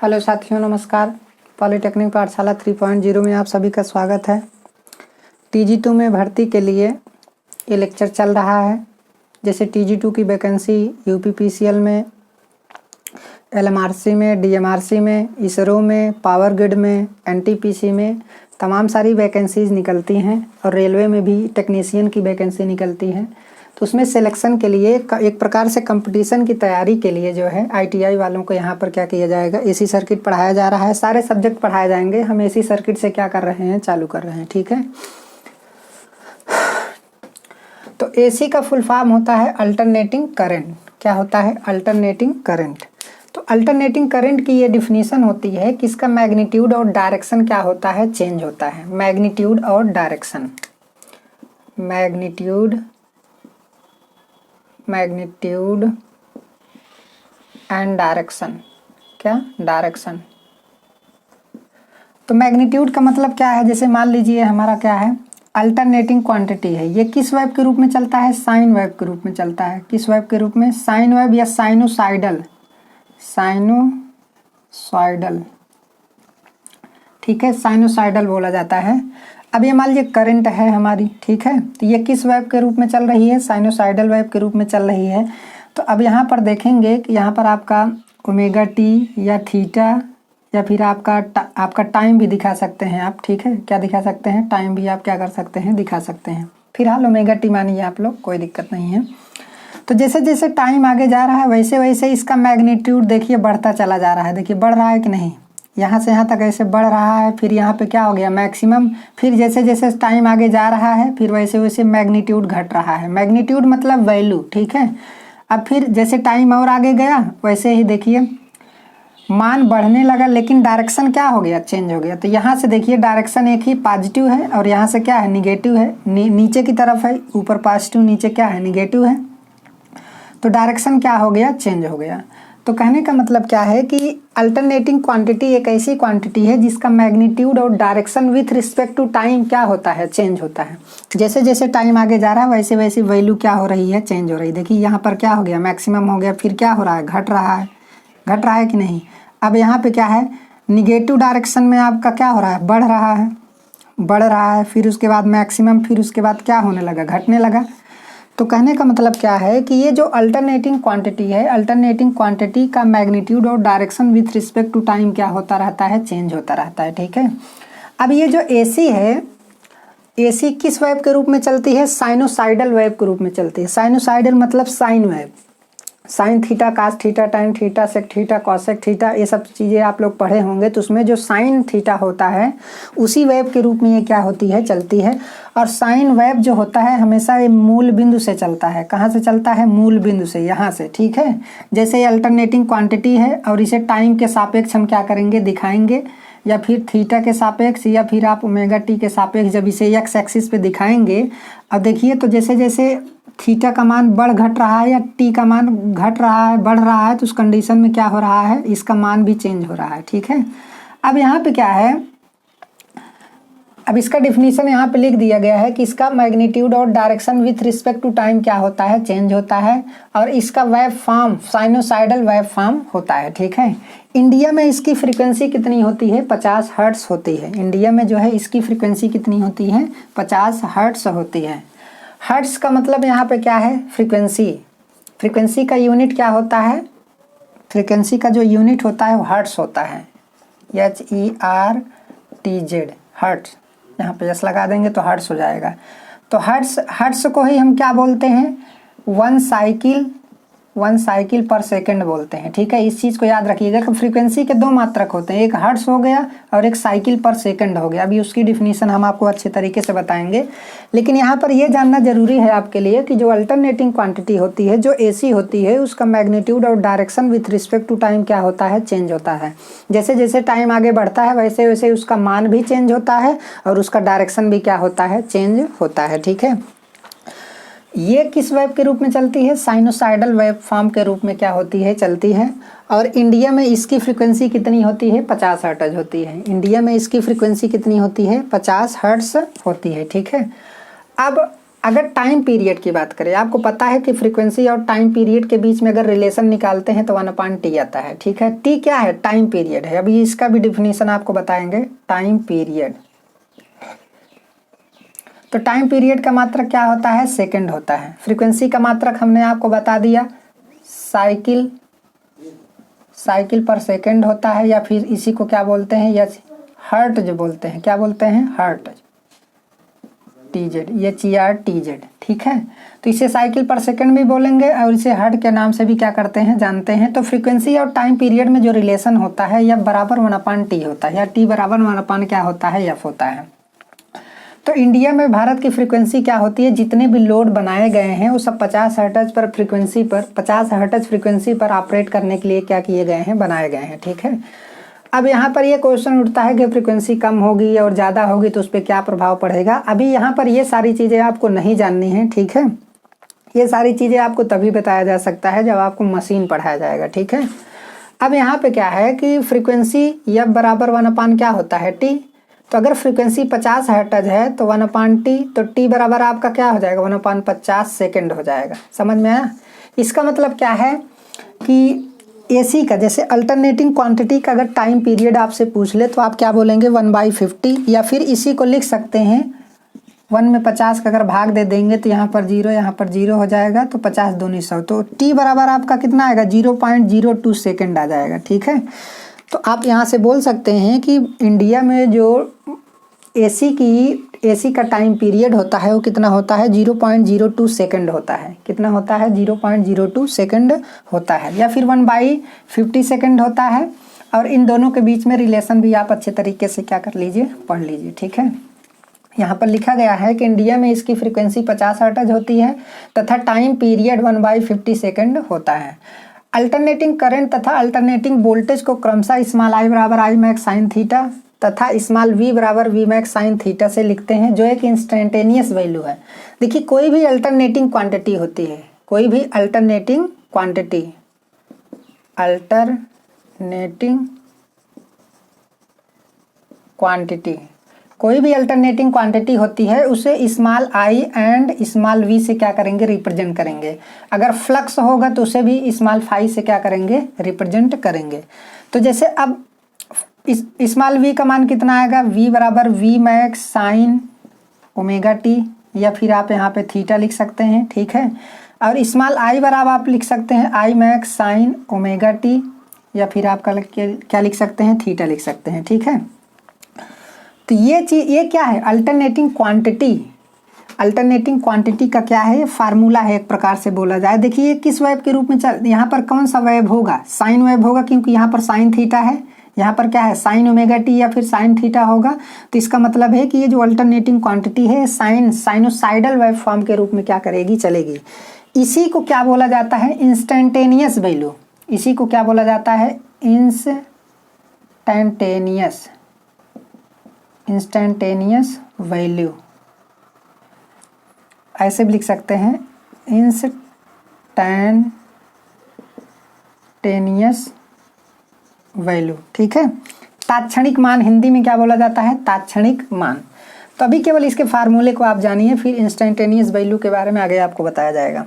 Hello साथियों, नमस्कार। Polytechnic पाठशाला 3.0 में आप सभी का स्वागत है। TG2 में भर्ती के लिए ये लेक्चर चल रहा है। जैसे TG2 की वैकेंसी UPPCL में, LMRC में, DMRC में, इसरो में, पावर ग्रिड में, NTPC में तमाम सारी वैकेंसीज़ निकलती हैं और रेलवे में भी टेक्नीशियन की वैकेंसी निकलती है। तो उसमें सिलेक्शन के लिए एक प्रकार से कंपटीशन की तैयारी के लिए जो है ITI वालों को यहाँ पर क्या किया जाएगा, AC सर्किट पढ़ाया जा रहा है। सारे सब्जेक्ट पढ़ाए जाएंगे। हम AC सर्किट से क्या कर रहे हैं, चालू कर रहे हैं। ठीक है। तो AC का फुल फॉर्म होता है अल्टरनेटिंग करंट। क्या होता है? Alternating current. तो अल्टरनेटिंग करंट की ये डिफिनीशन होती है कि इसका मैग्नीट्यूड और डायरेक्शन क्या होता है, चेंज होता है। मैग्नीट्यूड और डायरेक्शन, मैग्नीट्यूड एंड डायरेक्शन। क्या? डायरेक्शन। तो मैग्नीट्यूड का मतलब क्या है? जैसे मान लीजिए हमारा क्या है, अल्टरनेटिंग क्वांटिटी है। ये किस वेव के रूप में चलता है? साइन वेव के रूप में चलता है। किस वेव के रूप में? साइन वेव या साइनोसाइडल। साइनोसाइडल, ठीक है, साइनोसाइडल बोला जाता है। अब ये मान लीजिए करंट है हमारी, ठीक है, तो ये किस वेव के रूप में चल रही है? साइनोसाइडल वेव के रूप में चल रही है। तो अब यहाँ पर देखेंगे कि यहाँ पर आपका ओमेगा टी या थीटा या फिर आपका टाइम भी दिखा सकते हैं आप। ठीक है, क्या दिखा सकते हैं? टाइम भी आप क्या कर सकते हैं, दिखा सकते हैं। फिलहाल ओमेगा टी मानिए आप लोग, कोई दिक्कत नहीं है। तो जैसे जैसे टाइम आगे जा रहा है वैसे वैसे इसका मैग्नीट्यूड देखिए बढ़ता चला जा रहा है। देखिए बढ़ रहा है कि नहीं, यहाँ से यहाँ तक ऐसे बढ़ रहा है। फिर यहाँ पे क्या हो गया, मैक्सिमम। फिर जैसे जैसे टाइम आगे जा रहा है फिर वैसे वैसे मैग्नीट्यूड घट रहा है। मैग्नीट्यूड मतलब वैल्यू, ठीक है। अब फिर जैसे टाइम और आगे गया वैसे ही देखिए मान बढ़ने लगा, लेकिन डायरेक्शन क्या हो गया, चेंज हो गया। तो यहाँ से देखिए डायरेक्शन एक ही पॉजिटिव है और यहाँ से क्या है, निगेटिव है। नीचे की तरफ है, ऊपर पॉजिटिव, नीचे क्या है, निगेटिव है। तो डायरेक्शन क्या हो गया, चेंज हो गया। तो कहने का मतलब क्या है कि अल्टरनेटिंग क्वांटिटी एक ऐसी क्वांटिटी है जिसका मैग्नीट्यूड और direction with respect to time क्या होता है, चेंज होता है। जैसे जैसे टाइम आगे जा रहा है वैसे वैसे वैल्यू क्या हो रही है, चेंज हो रही है। देखिए यहाँ पर क्या हो गया, मैक्सिमम हो गया। फिर क्या हो रहा है, घट रहा है। घट रहा है कि नहीं? अब यहाँ पे क्या है, निगेटिव डायरेक्शन में आपका क्या हो रहा है, बढ़ रहा है, बढ़ रहा है। फिर उसके बाद मैक्सिमम, फिर उसके बाद क्या होने लगा, घटने लगा। तो कहने का मतलब क्या है कि ये जो अल्टरनेटिंग क्वांटिटी है, अल्टरनेटिंग क्वांटिटी का मैग्नीट्यूड और direction with respect to time क्या होता रहता है, चेंज होता रहता है। ठीक है। अब ये जो AC है, AC किस वेव के रूप में चलती है? साइनोसाइडल वेव के रूप में चलती है। साइनोसाइडल मतलब sine wave. Sine theta, cos theta, tan theta, sec theta, cosec theta, ये सब चीज़ें आप लोग पढ़े होंगे। तो उसमें जो साइन थीटा होता है उसी वेव के रूप में ये क्या होती है, चलती है। और साइन वेव जो होता है हमेशा ये मूल बिंदु से चलता है। कहाँ से चलता है? मूल बिंदु से, यहाँ से। ठीक है। जैसे ये अल्टरनेटिंग क्वांटिटी है और इसे टाइम के सापेक्ष हम क्या करेंगे, दिखाएंगे, या फिर थीटा के सापेक्ष, या फिर आप ओमेगा टी के सापेक्ष जब इसे एक्स एक्सिस पे दिखाएंगे। अब देखिए तो जैसे जैसे थीटा का मान बढ़ घट रहा है या टी का मान घट रहा है, बढ़ रहा है, तो उस कंडीशन में क्या हो रहा है, इसका मान भी चेंज हो रहा है। ठीक है। अब यहाँ पे क्या है, अब इसका डिफिनीशन यहाँ पे लिख दिया गया है कि इसका मैग्नीट्यूड और direction with respect to time क्या होता है, चेंज होता है। और इसका wave form sinusoidal wave form होता है। ठीक है। इंडिया में इसकी फ्रीक्वेंसी कितनी होती है? 50 हर्ट्ज होती है। इंडिया में जो है इसकी फ्रीक्वेंसी कितनी होती है? 50 हर्ट्ज होती है। हर्ट्ज का मतलब यहाँ पे क्या है, फ्रीक्वेंसी। फ्रीक्वेंसी का यूनिट क्या होता है? फ्रीक्वेंसी का जो यूनिट होता है वो हर्ट्ज होता है। HERTZ, hertz. यहाँ पे एस लगा देंगे तो हर्ट्ज हो जाएगा। तो हर्ट्ज को ही हम क्या बोलते हैं, वन साइकिल पर सेकंड बोलते हैं। ठीक है। इस चीज़ को याद रखिएगा कि फ्रीक्वेंसी के दो मात्रक होते हैं, एक हर्ट्ज हो गया और एक साइकिल पर सेकंड हो गया। अभी उसकी डिफिनीशन हम आपको अच्छे तरीके से बताएंगे। लेकिन यहाँ पर यह जानना जरूरी है आपके लिए कि जो अल्टरनेटिंग क्वांटिटी होती है, जो AC होती है, उसका मैग्नीट्यूड और direction with respect to time क्या होता है, चेंज होता है। जैसे जैसे टाइम आगे बढ़ता है वैसे वैसे उसका मान भी चेंज होता है और उसका डायरेक्शन भी क्या होता है, चेंज होता है। ठीक है। ये किस वेव के रूप में चलती है? साइनोसाइडल वेव फॉर्म के रूप में क्या होती है, चलती है। और इंडिया में इसकी फ्रीक्वेंसी कितनी होती है? 50 हर्ट्ज होती है। इंडिया में इसकी फ्रीक्वेंसी कितनी होती है? 50 हर्ट्ज होती है। ठीक है। अब अगर टाइम पीरियड की बात करें, आपको पता है कि फ्रीक्वेंसी और टाइम पीरियड के बीच में अगर रिलेशन निकालते हैं तो 1/t आता है। ठीक है, टी क्या है? टाइम पीरियड है। अभी इसका भी डिफिनीशन आपको बताएंगे। टाइम पीरियड, तो टाइम पीरियड का मात्रक क्या होता है? सेकंड होता है। फ्रीक्वेंसी का मात्रक हमने आपको बता दिया, साइकिल पर सेकंड होता है, या फिर इसी को क्या बोलते हैं? या हर्ट जो बोलते हैं, क्या बोलते हैं? Hertz, TZ, HERTZ। ठीक है, तो इसे साइकिल पर सेकंड भी बोलेंगे और इसे हर्ट के नाम से भी क्या करते हैं? जानते हैं। तो फ्रीक्वेंसी और टाइम पीरियड में जो रिलेशन होता है यह बराबर 1/t होता है, या T बराबर 1 क्या होता है? F होता है। तो इंडिया में भारत की फ्रीक्वेंसी क्या होती है? जितने भी लोड बनाए गए हैं वो सब 50 हर्ट्ज पर फ्रीक्वेंसी पर 50 हर्ट्ज फ्रीक्वेंसी पर ऑपरेट करने के लिए क्या किए गए हैं? बनाए गए हैं। ठीक है, अब यहाँ पर ये क्वेश्चन उठता है कि फ्रीक्वेंसी कम होगी और ज़्यादा होगी तो उस पर क्या प्रभाव पड़ेगा। अभी यहाँ पर ये सारी चीज़ें आपको नहीं जाननी है। ठीक है, ये सारी चीज़ें आपको तभी बताया जा सकता है जब आपको मशीन पढ़ाया जाएगा। ठीक है, अब यहाँ पे क्या है कि फ्रीक्वेंसी F बराबर 1 क्या होता है? T। तो अगर फ्रीक्वेंसी 50 हर्ट्ज है तो 1/t, तो T बराबर आपका क्या हो जाएगा? 1/50 सेकेंड हो जाएगा। समझ में आया? इसका मतलब क्या है कि AC का, जैसे अल्टरनेटिंग क्वांटिटी का अगर टाइम पीरियड आपसे पूछ ले तो आप क्या बोलेंगे? 1/50, या फिर इसी को लिख सकते हैं 1 में 50 का अगर भाग दे देंगे तो यहाँ पर 0, यहाँ पर 0 हो जाएगा, तो 50 दूनी 100, तो T बराबर आपका कितना आएगा? 0.02 सेकेंड आ जाएगा। ठीक है, तो आप यहाँ से बोल सकते हैं कि इंडिया में जो AC का टाइम पीरियड होता है वो कितना होता है? 0.02 सेकेंड होता है। कितना होता है? 0.02 सेकेंड होता है, या फिर 1/50 सेकेंड होता है। और इन दोनों के बीच में रिलेशन भी आप अच्छे तरीके से क्या कर लीजिए? पढ़ लीजिए। ठीक है, यहाँ पर लिखा गया है कि इंडिया में इसकी फ्रीक्वेंसी 50 हर्ट्ज होती है तथा टाइम पीरियड 1/50 सेकेंड होता है। अल्टरनेटिंग करंट तथा अल्टरनेटिंग वोल्टेज को क्रमशः स्मॉल I बराबर I मैक्स साइन थीटा तथा स्मॉल v बराबर v मैक्स साइन थीटा से लिखते हैं, जो एक इंस्टेंटेनियस वैल्यू है। देखिए, कोई भी अल्टरनेटिंग क्वांटिटी होती है, कोई भी अल्टरनेटिंग क्वांटिटी कोई भी अल्टरनेटिंग क्वांटिटी होती है उसे small I and small v से क्या करेंगे? रिप्रेजेंट करेंगे। अगर फ्लक्स होगा तो उसे भी स्मॉल फाई से क्या करेंगे? रिप्रेजेंट करेंगे। तो जैसे अब स्मॉल v का मान कितना आएगा? v बराबर v max sine omega t, या फिर आप यहाँ पे थीटा लिख सकते हैं। ठीक है, और स्मॉल I बराबर आप लिख सकते हैं I max sine omega t, या फिर आप क्या लिख सकते हैं? थीटा लिख सकते हैं। ठीक है, तो ये क्या है? अल्टरनेटिंग क्वांटिटी का क्या है? फार्मूला है, एक प्रकार से बोला जाए। देखिए किस वेव के रूप में यहाँ पर कौन सा वेव होगा? साइन वेव होगा, क्योंकि यहाँ पर साइन थीटा है, यहाँ पर क्या है? साइन ओमेगा टी या फिर साइन थीटा होगा। तो इसका मतलब है कि ये जो अल्टरनेटिंग क्वांटिटी है साइनोसाइडल वेव फॉर्म के रूप में क्या करेगी? चलेगी। इसी को क्या बोला जाता है? Instantaneous value. इसी को क्या बोला जाता है? इंस्टेंटेनियस वैल्यू, ऐसे भी लिख सकते हैं, इंस्टेंटेनियस वैल्यू। ठीक है, तात्क्षणिक मान हिंदी में क्या बोला जाता है? तात्क्षणिक मान। तो अभी केवल इसके फार्मूले को आप जानिए, फिर इंस्टेंटेनियस वैल्यू के बारे में आगे आपको बताया जाएगा।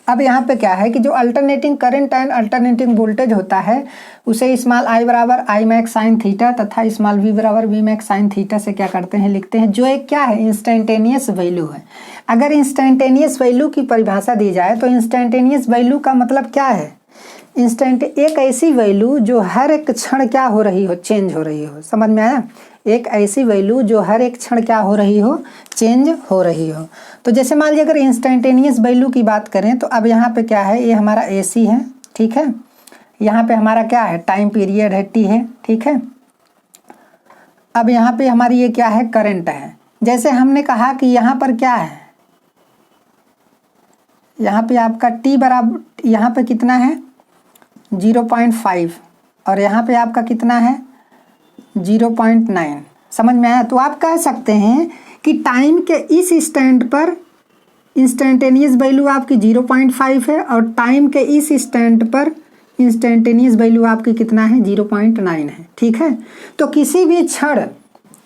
अब यहाँ पे क्या है कि जो alternating current and alternating voltage होता है उसे स्मॉल I बराबर I मैक्स साइन थीटा तथा स्मॉल v बराबर v मैक्स साइन थीटा से क्या करते हैं? लिखते हैं, जो एक क्या है? इंस्टेंटेनियस वैल्यू है। अगर इंस्टेंटेनियस वैल्यू की परिभाषा दी जाए तो इंस्टेंटेनियस वैल्यू का मतलब क्या है? एक ऐसी वैल्यू जो हर एक क्षण क्या हो रही हो? चेंज हो रही हो। समझ में आया? एक ऐसी वैल्यू जो हर एक क्षण क्या हो रही हो? चेंज हो रही हो। तो जैसे मान लीजिए अगर इंस्टेंटेनियस वैल्यू की बात करें तो अब यहाँ पे क्या है? ये हमारा AC है। ठीक है, यहाँ पे हमारा क्या है? टाइम पीरियड है T है। ठीक है, अब यहाँ पे हमारी ये क्या है? करंट है। जैसे हमने कहा कि यहाँ पर क्या है? यहाँ पे आपका T बराबर, यहाँ पे कितना है? 0.5, और यहाँ पे आपका कितना है? 0.9। समझ में आया? तो आप कह सकते हैं कि टाइम के इस स्टैंड पर इंस्टेंटेनियस वैल्यू आपकी 0.5 है और टाइम के इस स्टैंड पर इंस्टेंटेनियस वैल्यू आपकी कितना है? 0.9 है। ठीक है, तो किसी भी क्षण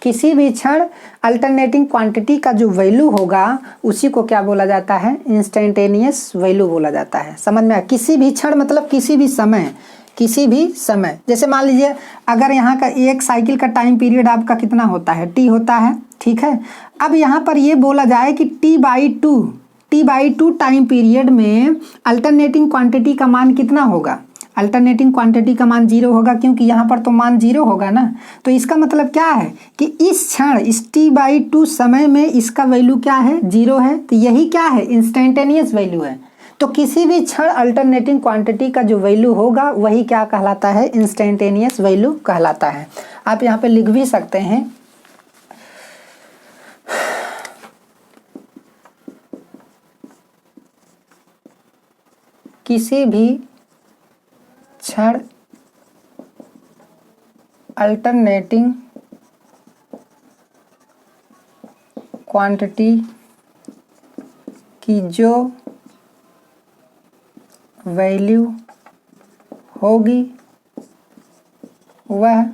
किसी भी क्षण अल्टरनेटिंग क्वांटिटी का जो वैल्यू होगा उसी को क्या बोला जाता है, इंस्टेंटेनियस वैल्यू बोला जाता है। समझ में आया? किसी भी क्षण मतलब किसी भी समय, किसी भी समय। जैसे मान लीजिए अगर यहाँ का एक साइकिल का टाइम पीरियड आपका कितना होता है, टी होता है, ठीक है। अब यहाँ पर ये बोला जाए कि T by two time period में अल्टरनेटिंग क्वांटिटी का मान कितना होगा, अल्टरनेटिंग क्वांटिटी का मान 0 होगा, क्योंकि यहाँ पर तो मान 0 होगा ना। तो इसका मतलब क्या है कि इस क्षण इस t/2 समय में इसका वैल्यू क्या है, 0 है। तो यही क्या है, इंस्टेंटेनियस वैल्यू है। तो किसी भी क्षण अल्टरनेटिंग क्वांटिटी का जो वैल्यू होगा वही क्या कहलाता है, इंस्टेंटेनियस वैल्यू कहलाता है। आप यहाँ पे लिख भी सकते हैं किसी भी क्षण अल्टरनेटिंग क्वांटिटी की जो वैल्यू होगी वह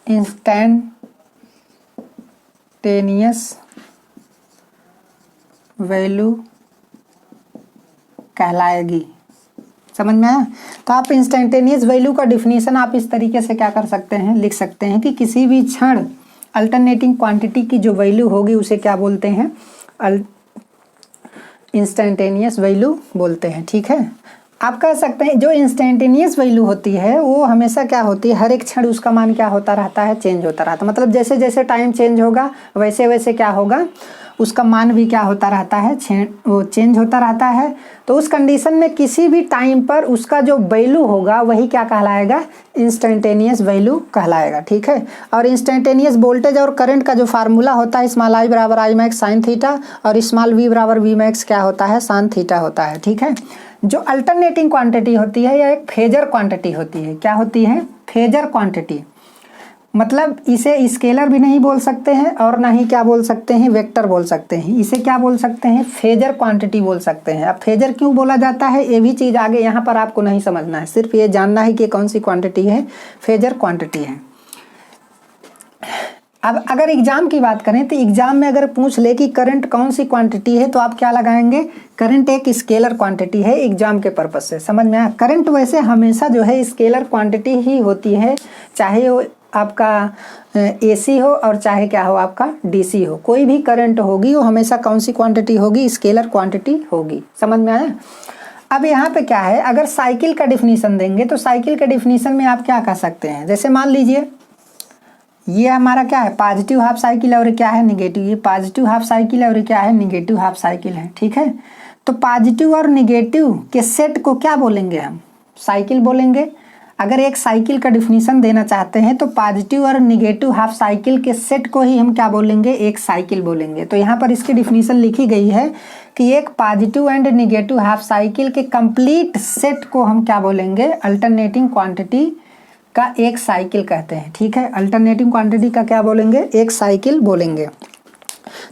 इंस्टेंटेनियस वैल्यू कहलाएगी। समझ में आया? तो आप इंस्टेंटेनियस वैल्यू का डिफिनीशन आप इस तरीके से क्या कर सकते हैं, लिख सकते हैं कि किसी भी क्षण अल्टरनेटिंग क्वांटिटी की जो वैल्यू होगी उसे क्या बोलते हैं, इंस्टेंटेनियस वैल्यू बोलते हैं। ठीक है, आप कह सकते हैं जो इंस्टेंटेनियस वैल्यू होती है वो हमेशा क्या होती है, हर एक क्षण उसका मान क्या होता रहता है, चेंज होता रहता है। मतलब जैसे जैसे टाइम चेंज होगा वैसे वैसे क्या होगा, उसका मान भी क्या होता रहता है, वो चेंज होता रहता है। तो उस कंडीशन में किसी भी टाइम पर उसका जो वैल्यू होगा वही क्या कहलाएगा, इंस्टेंटेनियस वैल्यू कहलाएगा। ठीक है, और इंस्टेंटेनियस वोल्टेज और करंट का जो फार्मूला होता है, स्मॉल आई बराबर आई मैक्स साइन थीटा और स्मॉल वी बराबर वी मैक्स क्या होता है, साइन थीटा होता है। ठीक है, जो अल्टरनेटिंग क्वांटिटी होती है यह एक फेजर क्वांटिटी होती है। क्या होती है, फेजर क्वांटिटी। मतलब इसे स्केलर भी नहीं बोल सकते हैं और ना ही क्या बोल सकते हैं, वेक्टर बोल सकते हैं। इसे क्या बोल सकते हैं, फेजर क्वांटिटी बोल सकते हैं। अब फेजर क्यों बोला जाता है ये भी चीज़ आगे यहाँ पर आपको नहीं समझना है, सिर्फ ये जानना है कि कौन सी क्वांटिटी है, फेजर क्वांटिटी है। अब अगर एग्जाम की बात करें तो एग्जाम में अगर पूछ ले कि करंट कौन सी क्वांटिटी है तो आप क्या लगाएंगे, करंट एक स्केलर क्वांटिटी है एग्जाम के पर्पज से। समझ में आया? करंट वैसे हमेशा जो है स्केलर क्वांटिटी ही होती है, चाहे वो आपका एसी हो और चाहे क्या हो आपका डीसी हो। कोई भी करंट होगी वो हमेशा कौन सी क्वांटिटी होगी, स्केलर क्वांटिटी होगी। समझ में आया? अब यहाँ पे क्या है, अगर साइकिल का डिफिनीशन देंगे तो साइकिल के डिफिनीशन में आप क्या कह सकते हैं, जैसे मान लीजिए ये हमारा क्या है, पॉजिटिव हाफ साइकिल और क्या है, निगेटिव। ये पॉजिटिव हाफ साइकिल और क्या है, निगेटिव हाफ साइकिल है। ठीक है, तो पॉजिटिव और निगेटिव के सेट को क्या बोलेंगे हम, साइकिल बोलेंगे। अगर एक साइकिल का डिफिनीशन देना चाहते हैं तो पॉजिटिव और निगेटिव हाफ साइकिल के सेट को ही हम क्या बोलेंगे, एक साइकिल बोलेंगे। तो यहाँ पर इसकी डिफिनीशन लिखी गई है कि एक positive and negative half cycle के कंप्लीट सेट को हम क्या बोलेंगे, अल्टरनेटिंग क्वांटिटी का एक साइकिल कहते हैं। ठीक है, अल्टरनेटिंग क्वांटिटी का क्या बोलेंगे, एक साइकिल बोलेंगे।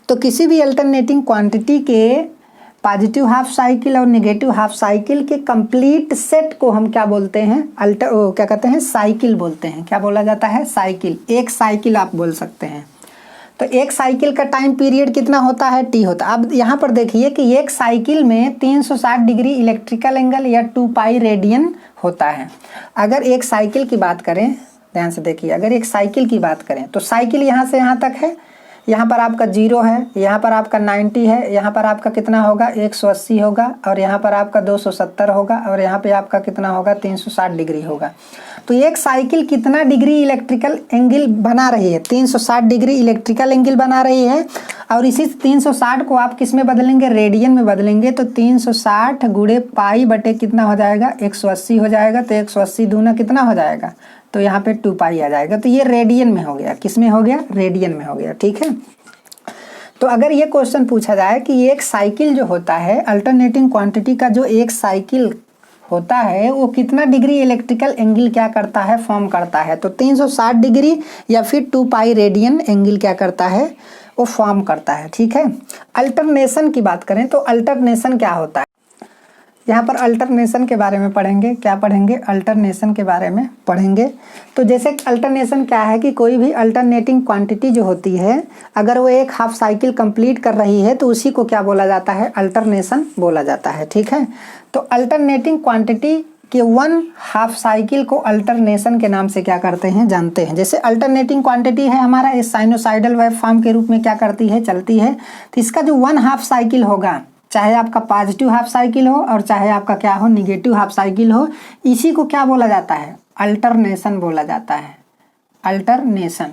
तो किसी भी अल्टरनेटिंग क्वांटिटी के पॉजिटिव हाफ साइकिल और नेगेटिव हाफ साइकिल के कंप्लीट सेट को हम क्या बोलते हैं, क्या कहते हैं, साइकिल बोलते हैं। क्या बोला जाता है, साइकिल। एक साइकिल आप बोल सकते हैं। तो एक साइकिल का टाइम पीरियड कितना होता है, टी होता है। अब यहाँ पर देखिए कि एक साइकिल में 360 डिग्री इलेक्ट्रिकल एंगल या 2 पाई रेडियन होता है। अगर एक साइकिल की बात करें, ध्यान से देखिए, अगर एक साइकिल की बात करें तो साइकिल यहाँ से यहाँ तक है, यहाँ पर आपका 0 है, यहाँ पर आपका 90 है, यहाँ पर आपका कितना होगा, 180 होगा, और यहाँ पर आपका 270 होगा, और यहाँ पे आपका कितना होगा, 360 डिग्री होगा। तो एक साइकिल कितना डिग्री इलेक्ट्रिकल एंगल बना रही है, 360 डिग्री इलेक्ट्रिकल एंगल बना रही है। और इसी 360 को आप किस में बदलेंगे, रेडियन में बदलेंगे। तो 360 गुणे पाई बटे कितना हो जाएगा, 180 हो जाएगा। तो 180 दूना कितना हो जाएगा, तो यहाँ पे 2 पाई आ जाएगा। तो ये रेडियन में हो गया, किस में हो गया, रेडियन में हो गया। ठीक है, तो अगर ये क्वेश्चन पूछा जाए कि एक साइकिल जो होता है, अल्टरनेटिंग क्वांटिटी का जो एक साइकिल होता है वो कितना डिग्री इलेक्ट्रिकल एंगल क्या करता है, फॉर्म करता है, तो 360 डिग्री या फिर 2 पाई रेडियन एंगल क्या करता है, वो फॉर्म करता है। ठीक है, अल्टरनेशन की बात करें तो अल्टरनेशन क्या होता है, यहाँ पर अल्टरनेशन के बारे में पढ़ेंगे। क्या पढ़ेंगे? अल्टरनेशन के बारे में पढ़ेंगे। तो जैसे अल्टरनेशन क्या है कि कोई भी अल्टरनेटिंग क्वांटिटी जो होती है, अगर वो एक हाफ साइकिल कंप्लीट कर रही है तो उसी को क्या बोला जाता है? अल्टरनेशन बोला जाता है। ठीक है, तो अल्टरनेटिंग क्वांटिटी कि वन हाफ साइकिल को अल्टरनेशन के नाम से क्या करते हैं? जानते हैं। जैसे अल्टरनेटिंग क्वांटिटी है हमारा इस साइनोसाइडल वेव फॉर्म के रूप में क्या करती है? चलती है। तो इसका जो वन हाफ साइकिल होगा, चाहे आपका पॉजिटिव हाफ साइकिल हो और चाहे आपका क्या हो? निगेटिव हाफ साइकिल हो, इसी को क्या बोला जाता है? अल्टरनेशन बोला जाता है। अल्टरनेशन।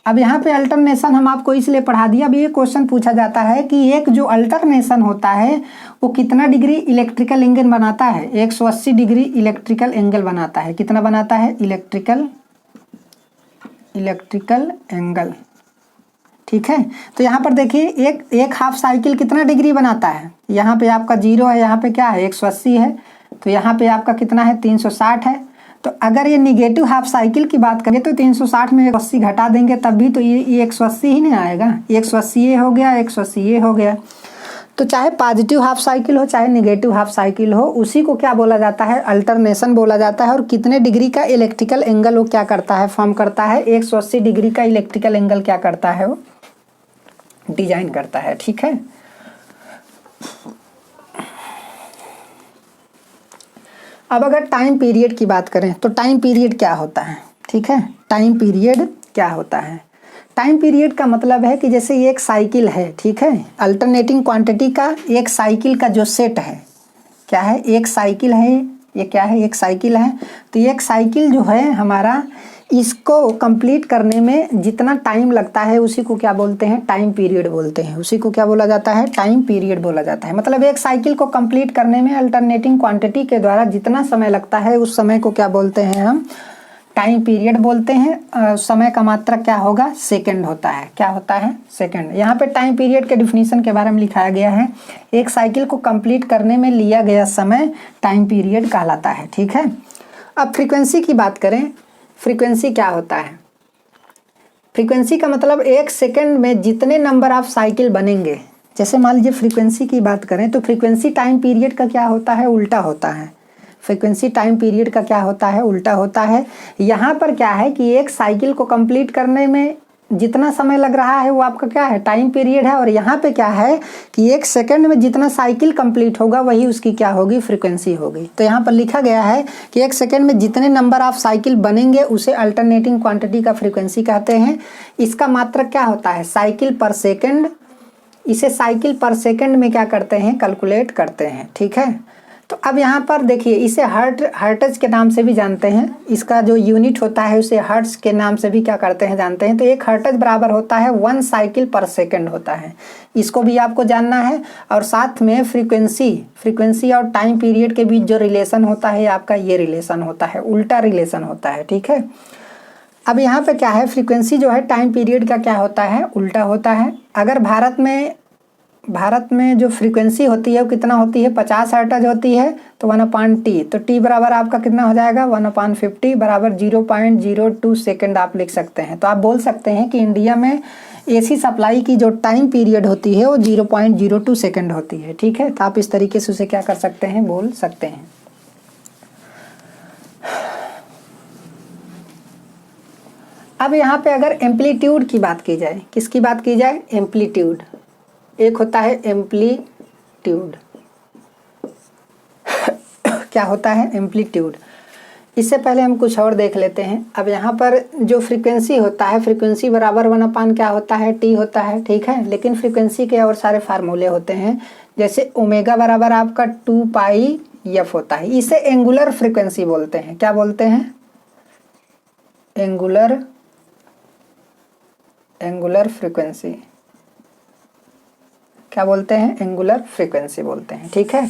अब यहाँ पे अल्टरनेशन हम आपको इसलिए पढ़ा दिया। अब ये क्वेश्चन पूछा जाता है कि एक जो अल्टरनेशन होता है वो कितना डिग्री इलेक्ट्रिकल एंगल बनाता है? 180 डिग्री इलेक्ट्रिकल एंगल बनाता है। कितना बनाता है? Electrical angle. ठीक है, तो यहाँ पर देखिए एक हाफ साइकिल कितना डिग्री बनाता है? यहाँ पे आपका 0 है, यहाँ पे क्या है? 180 है, तो यहाँ पे आपका कितना है? 360 है। तो अगर ये निगेटिव हाफ साइकिल की बात करें तो 360 में 180 घटा देंगे तब भी तो ये 180 ही नहीं आएगा। 180 ये हो गया, 180 ये हो गया। तो चाहे पॉजिटिव हाफ साइकिल हो चाहे निगेटिव हाफ साइकिल हो, उसी को क्या बोला जाता है? अल्टरनेशन बोला जाता है। और कितने डिग्री का इलेक्ट्रिकल एंगल वो क्या करता है? फॉर्म करता है। 180 डिग्री का इलेक्ट्रिकल एंगल क्या करता है? वो डिजाइन करता है। ठीक है, अब अगर टाइम पीरियड की बात करें तो टाइम पीरियड क्या होता है? ठीक है, टाइम पीरियड क्या होता है? टाइम पीरियड का मतलब है कि जैसे ये एक साइकिल है, ठीक है, अल्टरनेटिंग क्वांटिटी का एक साइकिल का जो सेट है, क्या है? एक साइकिल है। ये क्या है? एक साइकिल है। तो ये एक साइकिल जो है हमारा, इसको कंप्लीट करने में जितना टाइम लगता है उसी को क्या बोलते हैं? टाइम पीरियड बोलते हैं। उसी को क्या बोला जाता है? टाइम पीरियड बोला जाता है। मतलब एक साइकिल को कंप्लीट करने में अल्टरनेटिंग क्वांटिटी के द्वारा जितना समय लगता है उस समय को क्या बोलते हैं? हम टाइम पीरियड बोलते हैं। समय का मात्रक क्या होगा? सेकंड होता है। क्या होता है? सेकंड। यहाँ पे टाइम पीरियड के डिफिनीशन के बारे में लिखाया गया है। एक साइकिल को कंप्लीट करने में लिया गया समय टाइम पीरियड कहलाता है। ठीक है, अब फ्रीक्वेंसी की बात करें। फ्रीक्वेंसी क्या होता है? फ्रीक्वेंसी का मतलब एक सेकंड में जितने नंबर ऑफ साइकिल बनेंगे। जैसे मान लीजिए फ्रीक्वेंसी की बात करें तो फ्रीक्वेंसी टाइम पीरियड का क्या होता है? उल्टा होता है। फ्रीक्वेंसी टाइम पीरियड का क्या होता है? उल्टा होता है। यहाँ पर क्या है कि एक साइकिल को कंप्लीट करने में जितना समय लग रहा है वो आपका क्या है? टाइम पीरियड है। और यहाँ पे क्या है कि एक सेकंड में जितना साइकिल कंप्लीट होगा वही उसकी क्या होगी? फ्रीक्वेंसी होगी। तो यहाँ पर लिखा गया है कि एक सेकंड में जितने नंबर ऑफ साइकिल बनेंगे उसे अल्टरनेटिंग क्वांटिटी का फ्रीक्वेंसी कहते हैं। इसका मात्रक क्या होता है? साइकिल पर सेकेंड। इसे साइकिल पर सेकेंड में क्या करते हैं? कैलकुलेट करते हैं। ठीक है, तो अब यहाँ पर देखिए इसे हर्ट्ज के नाम से भी जानते हैं। इसका जो यूनिट होता है उसे हर्ट्ज के नाम से भी क्या करते हैं? जानते हैं। तो एक हर्ट्ज बराबर होता है 1 साइकिल पर सेकंड होता है। इसको भी आपको जानना है। और साथ में फ्रीक्वेंसी और टाइम पीरियड के बीच जो रिलेशन होता है आपका ये रिलेशन होता है, उल्टा रिलेशन होता है। ठीक है, अब यहाँ पे क्या है? फ्रीक्वेंसी जो है टाइम पीरियड का क्या होता है? उल्टा होता है। अगर भारत में जो फ्रीक्वेंसी होती है वो कितना होती है? 50 हर्ट्ज होती है। तो 1/t, तो t बराबर आपका कितना हो जाएगा? 1/50 बराबर 0.02 सेकेंड आप लिख सकते हैं। तो आप बोल सकते हैं कि इंडिया में एसी सप्लाई की जो टाइम पीरियड होती है वो 0.02 सेकेंड होती है। ठीक है, तो आप इस तरीके से उसे क्या कर सकते हैं? बोल सकते हैं। अब यहाँ पे अगर एम्पलीट्यूड की बात की जाए, किसकी बात की जाए? एम्पलीट्यूड। एक होता है एम्पलीट्यूड। क्या होता है? एम्पलीट्यूड। इससे पहले हम कुछ और देख लेते हैं। अब यहाँ पर जो फ्रीक्वेंसी होता है, फ्रीक्वेंसी बराबर 1/, क्या होता है? टी होता है। ठीक है, लेकिन फ्रीक्वेंसी के और सारे फार्मूले होते हैं। जैसे ओमेगा बराबर आपका 2πf होता है। इसे एंगुलर फ्रीक्वेंसी बोलते हैं। क्या बोलते हैं? Angular frequency. क्या बोलते हैं? एंगुलर फ्रीक्वेंसी बोलते हैं। ठीक है,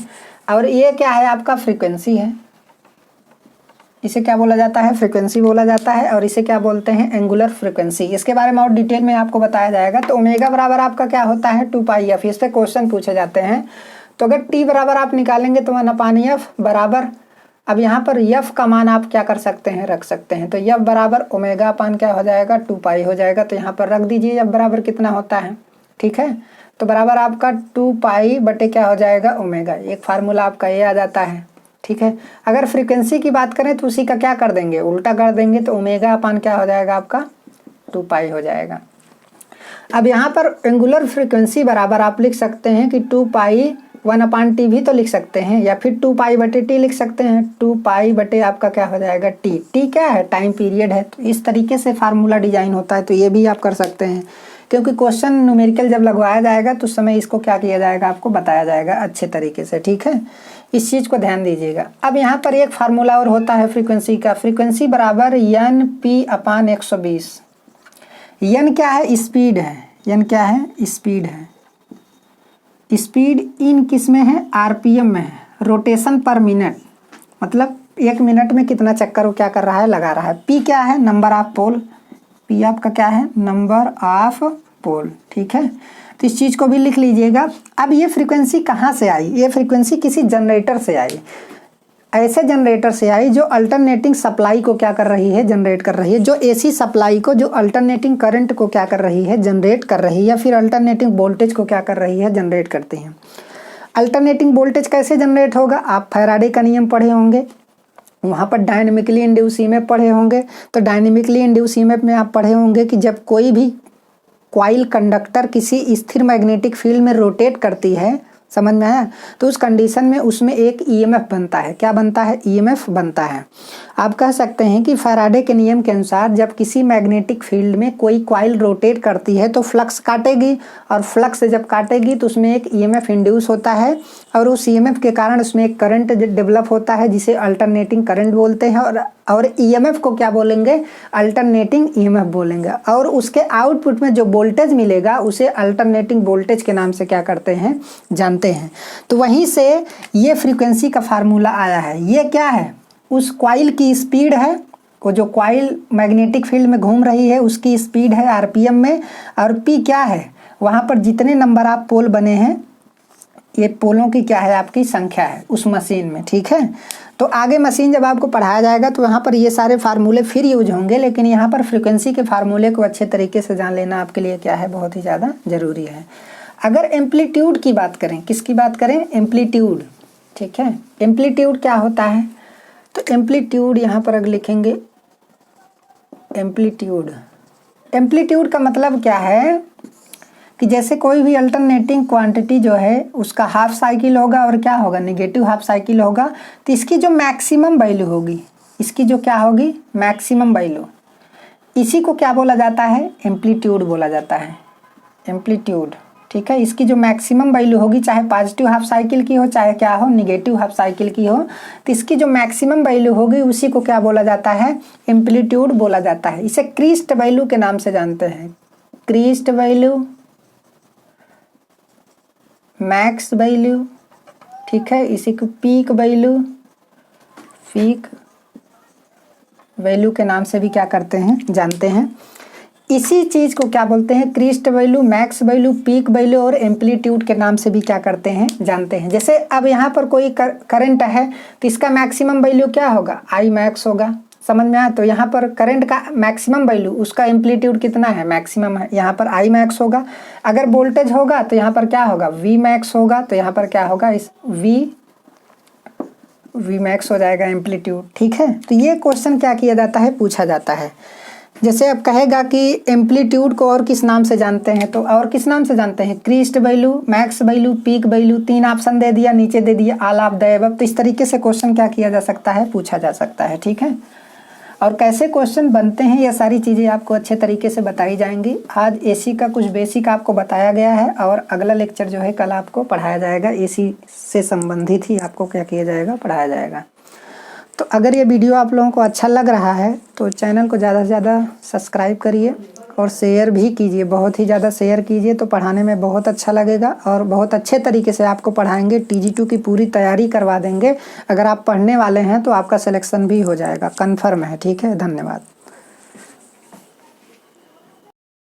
और ये क्या है? आपका फ्रीक्वेंसी है। इसे क्या बोला जाता है? फ्रीक्वेंसी बोला जाता है। और इसे क्या बोलते हैं? Angular frequency. इसके बारे में और डिटेल में आपको बताया जाएगा। तो ओमेगा बराबर आपका क्या होता है? 2πf। इस पे क्वेश्चन पूछे जाते हैं। तो अगर टी बराबर आप निकालेंगे तो 1/f बराबर, अब यहाँ पर यफ का मान आप क्या कर सकते हैं? रख सकते हैं। तो यफ बराबर ओमेगा अपान क्या हो जाएगा? 2π हो जाएगा। तो यहाँ पर रख दीजिए यफ बराबर कितना होता है। ठीक है, तो बराबर आपका 2 पाई बटे क्या हो जाएगा ओमेगा। एक फार्मूला आपका ये आ जाता है, ठीक है। अगर फ्रीक्वेंसी की बात करें तो उसी का क्या कर देंगे, उल्टा कर देंगे, तो ओमेगा अपान क्या हो जाएगा आपका 2 पाई हो जाएगा। अब यहाँ पर एंगुलर फ्रीक्वेंसी बराबर आप लिख सकते हैं कि 2 पाई 1/t भी तो लिख सकते हैं, या फिर 2 पाई बटे टी लिख सकते हैं। 2 पाई बटे आपका क्या हो जाएगा टी। टी क्या है, टाइम पीरियड है। तो इस तरीके से फार्मूला डिजाइन होता है, तो ये भी आप कर सकते हैं, क्योंकि क्वेश्चन न्यूमेरिकल जब लगवाया जाएगा तो उस समय इसको क्या किया जाएगा, आपको बताया जाएगा अच्छे तरीके से, ठीक है। इस चीज़ को ध्यान दीजिएगा। अब यहाँ पर एक फार्मूला और होता है फ्रीक्वेंसी का, फ्रीक्वेंसी बराबर एन पी अपान 120। एन क्या है, स्पीड है। एन क्या है, स्पीड है। स्पीड इन किस में है, आरपीएम में है, रोटेशन पर मिनट, मतलब 1 मिनट में कितना चक्कर वो क्या कर रहा है, लगा रहा है। पी क्या है, नंबर ऑफ पोल। पी आपका क्या है, नंबर ऑफ पोल, ठीक है। तो इस चीज़ को भी लिख लीजिएगा। अब ये फ्रीक्वेंसी कहाँ से आई, ये फ्रीक्वेंसी किसी जनरेटर से आई, ऐसे जनरेटर से आई जो अल्टरनेटिंग सप्लाई को क्या कर रही है, जनरेट कर रही है, जो एसी सप्लाई को, जो अल्टरनेटिंग करंट को क्या कर रही है, जनरेट कर रही है, या फिर अल्टरनेटिंग वोल्टेज को क्या कर रही है, जनरेट करती है। अल्टरनेटिंग वोल्टेज कैसे जनरेट होगा, आप फैराडे का नियम पढ़े होंगे, वहाँ पर डायनेमिकली इंड्यूस ईएमएफ पढ़े होंगे। तो डायनेमिकली इंड्यूस ईएमएफ में आप पढ़े होंगे कि जब कोई भी कॉइल कंडक्टर किसी स्थिर मैग्नेटिक फील्ड में रोटेट करती है, समझ में आया, तो उस कंडीशन में उसमें एक ईएमएफ बनता है। क्या बनता है, ईएमएफ बनता है। आप कह सकते हैं कि फैराडे के नियम के अनुसार जब किसी मैग्नेटिक फील्ड में कोई कॉइल रोटेट करती है तो फ्लक्स काटेगी, और फ्लक्स जब काटेगी तो उसमें एक ईएमएफ इंड्यूस होता है, और उस ईएमएफ के कारण उसमें एक करंट डेवलप होता है जिसे अल्टरनेटिंग करंट बोलते हैं, और ईएमएफ को क्या बोलेंगे, अल्टरनेटिंग ईएमएफ बोलेंगे। और उसके आउटपुट में जो वोल्टेज मिलेगा उसे अल्टरनेटिंग वोल्टेज के नाम से क्या करते हैं, जानते हैं। तो वहीं से ये फ्रीक्वेंसी का फार्मूला आया है। ये क्या है, उस कॉइल की स्पीड है, वो जो कॉइल मैग्नेटिक फील्ड में घूम रही है उसकी स्पीड है आरपीएम में, और पी क्या है, वहाँ पर जितने नंबर ऑफ पोल बने हैं, ये पोलों की क्या है, आपकी संख्या है उस मशीन में, ठीक है। तो आगे मशीन जब आपको पढ़ाया जाएगा तो यहाँ पर ये सारे फार्मूले फिर यूज होंगे, लेकिन यहाँ पर फ्रीक्वेंसी के फार्मूले को अच्छे तरीके से जान लेना आपके लिए क्या है, बहुत ही ज़्यादा ज़रूरी है। अगर एम्पलीट्यूड की बात करें, किसकी बात करें, एम्पलीट्यूड, ठीक है। एम्पलीट्यूड क्या होता है, तो एम्पलीट्यूड यहाँ पर अगर लिखेंगे एम्पलीट्यूड, एम्पलीट्यूड का मतलब क्या है कि जैसे कोई भी अल्टरनेटिंग क्वांटिटी जो है उसका हाफ साइकिल होगा और क्या होगा, नेगेटिव हाफ साइकिल होगा, तो इसकी जो मैक्सिमम वैल्यू होगी, इसकी जो क्या होगी, मैक्सिमम वैल्यू, इसी को क्या बोला जाता है, एम्पलीट्यूड बोला जाता है, एम्पलीट्यूड, ठीक है। इसकी जो मैक्सिमम वैल्यू होगी, चाहे पॉजिटिव हाफ साइकिल की हो, चाहे क्या हो, निगेटिव हाफ साइकिल की हो, तो इसकी जो मैक्सिमम वैल्यू होगी उसी को क्या बोला जाता है, एम्पलीट्यूड बोला जाता है। इसे क्रीस्ट वैल्यू के नाम से जानते हैं, क्रीस्ट वैल्यू, मैक्स वैल्यू, ठीक है। इसी को पीक वैल्यू, पीक वैल्यू के नाम से भी क्या करते हैं, जानते हैं। इसी चीज़ को क्या बोलते हैं, crest value, max value, peak value और एम्पलीट्यूड के नाम से भी क्या करते हैं, जानते हैं। जैसे अब यहाँ पर कोई करंट है तो इसका मैक्सिमम वैल्यू क्या होगा, आई मैक्स होगा, समझ में आया। तो यहाँ पर करंट का मैक्सिमम वैल्यू, उसका एम्पलीट्यूड कितना है, मैक्सिमम है, यहाँ पर आई मैक्स होगा। अगर वोल्टेज होगा तो यहाँ पर क्या होगा, वी मैक्स होगा, तो यहाँ पर क्या होगा, इस वी मैक्स हो जाएगा एम्पलीट्यूड, ठीक है। तो ये क्वेश्चन क्या किया जाता है, पूछा जाता है। जैसे अब कहेगा कि एम्पलीट्यूड को और किस नाम से जानते हैं, तो और किस नाम से जानते हैं, crest value, max value, peak value, 3 option दे दिया, नीचे दे दिया ऑल ऑफ द अबव। तो इस तरीके से क्वेश्चन क्या किया जा सकता है, पूछा जा सकता है, ठीक है। और कैसे क्वेश्चन बनते हैं ये सारी चीज़ें आपको अच्छे तरीके से बताई जाएंगी। आज एसी का कुछ बेसिक आपको बताया गया है, और अगला लेक्चर जो है कल आपको पढ़ाया जाएगा, एसी से संबंधित ही आपको क्या किया जाएगा, पढ़ाया जाएगा। तो अगर ये वीडियो आप लोगों को अच्छा लग रहा है तो चैनल को ज़्यादा से ज़्यादा सब्सक्राइब करिए और शेयर भी कीजिए, बहुत ही ज़्यादा शेयर कीजिए, तो पढ़ाने में बहुत अच्छा लगेगा और बहुत अच्छे तरीके से आपको पढ़ाएंगे। TG2 की पूरी तैयारी करवा देंगे। अगर आप पढ़ने वाले हैं तो आपका सिलेक्शन भी हो जाएगा, कन्फर्म है, ठीक है। धन्यवाद।